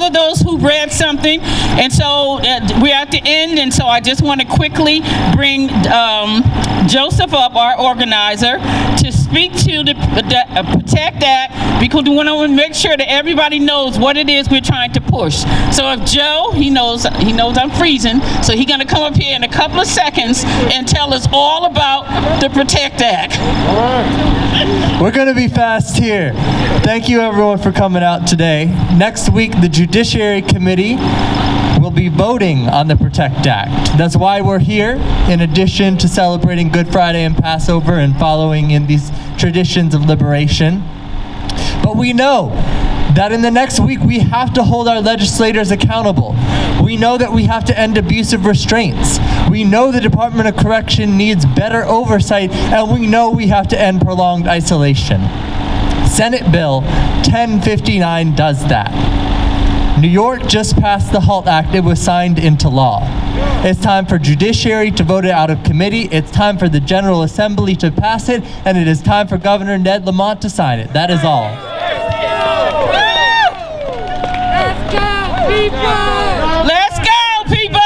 all of those who read something. And so we're at the end, and so I just want to quickly bring Joseph up, our organizer, to speak to the Protect Act, because we want to make sure that everybody knows what it is we're trying to push. So if Joe, he knows I'm freezing, so he's going to come up here in a couple of seconds and tell us all about the Protect Act. We're going to be fast here. Thank you everyone for coming out today. Next week, the Judiciary Committee will be voting on the Protect Act. That's why we're here, in addition to celebrating Good Friday and Passover and following in these traditions of liberation. But we know that in the next week we have to hold our legislators accountable. We know that we have to end abusive restraints. We know the Department of Correction needs better oversight, and we know we have to end prolonged isolation. Senate Bill 1059 does that. New York just passed the HALT Act. It was signed into law. It's time for Judiciary to vote it out of committee. It's time for the General Assembly to pass it, and it is time for Governor Ned Lamont to sign it. That is all. Let's go, people! Let's go, people!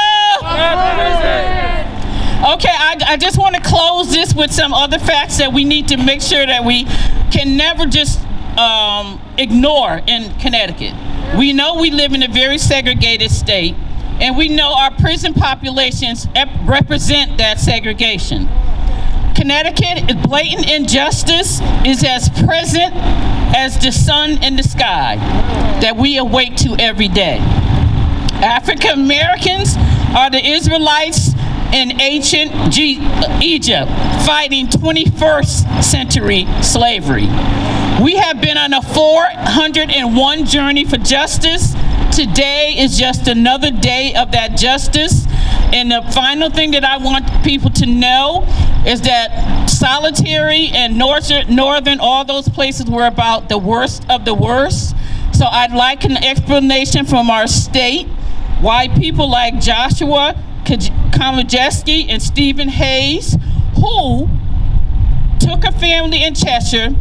Okay, I just want to close this with some other facts that we need to make sure that we can never just ignore in Connecticut. We know we live in a very segregated state, and we know our prison populations represent that segregation. Connecticut, blatant injustice is as present as the sun in the sky that we awake to every day. African Americans are the Israelites in ancient Egypt fighting 21st century slavery. We have been on a 401 journey for justice. Today is just another day of that justice. And the final thing that I want people to know is that Solitary and Northern, all those places were about the worst of the worst. So I'd like an explanation from our state why people like Joshua Kamajeski and Stephen Hayes, who took a family in Cheshire,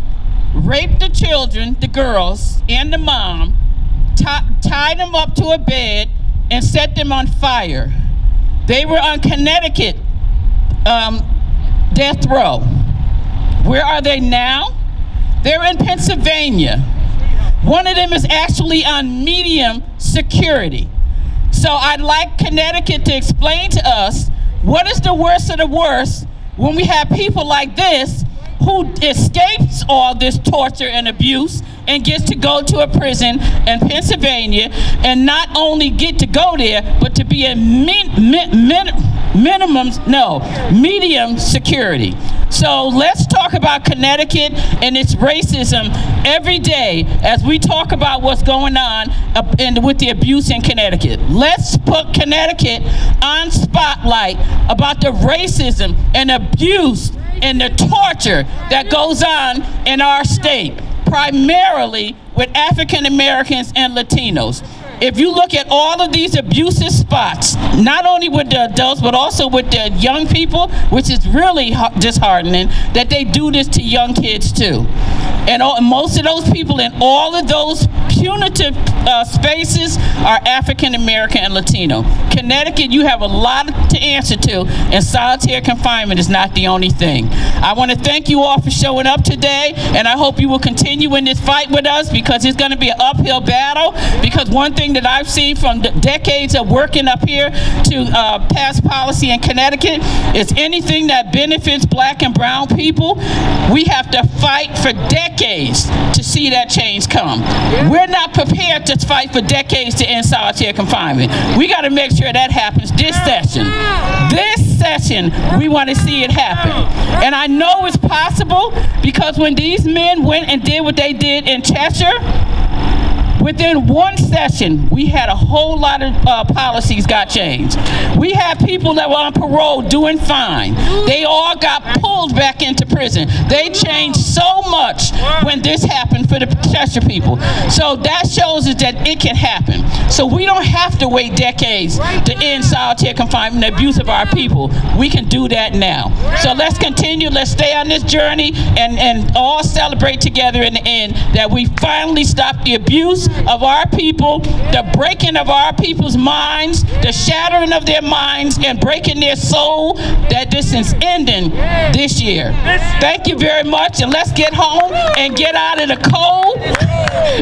raped the children, the girls, and the mom, tied them up to a bed, and set them on fire. They were on Connecticut death row. Where are they now? They're in Pennsylvania. One of them is actually on medium security. So I'd like Connecticut to explain to us what is the worst of the worst when we have people like this who escapes all this torture and abuse and gets to go to a prison in Pennsylvania and not only get to go there, but to be a medium security. So let's talk about Connecticut and its racism every day as we talk about what's going on with the abuse in Connecticut. Let's put Connecticut on spotlight about the racism and abuse and the torture that goes on in our state, primarily with African Americans and Latinos. If you look at all of these abusive spots, not only with the adults, but also with the young people, which is really disheartening that they do this to young kids too. And most of those people in all of those punitive spaces are African American and Latino. Connecticut, you have a lot to answer to, and solitary confinement is not the only thing. I want to thank you all for showing up today, and I hope you will continue in this fight with us, because it's going to be an uphill battle. Because one thing that I've seen from the decades of working up here to pass policy in Connecticut is anything that benefits black and brown people, we have to fight for decades to see that change come. We're not prepared to fight for decades to end solitary confinement. We got to make sure that happens this session. This session, we want to see it happen. And I know it's possible, because when these men went and did what they did in Cheshire, within one session, we had a whole lot of policies got changed. We had people that were on parole doing fine. They all got pulled back into prison. They changed so much when this happened for the Cheshire people. So that shows us that it can happen. So we don't have to wait decades to end solitary confinement and abuse of our people. We can do that now. So let's continue. Let's stay on this journey and all celebrate together in the end that we finally stopped the abuse of our people, the breaking of our people's minds, the shattering of their minds and breaking their soul, that this is ending this year. Thank you very much, and let's get home and get out of the cold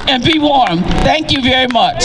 and be warm. Thank you very much.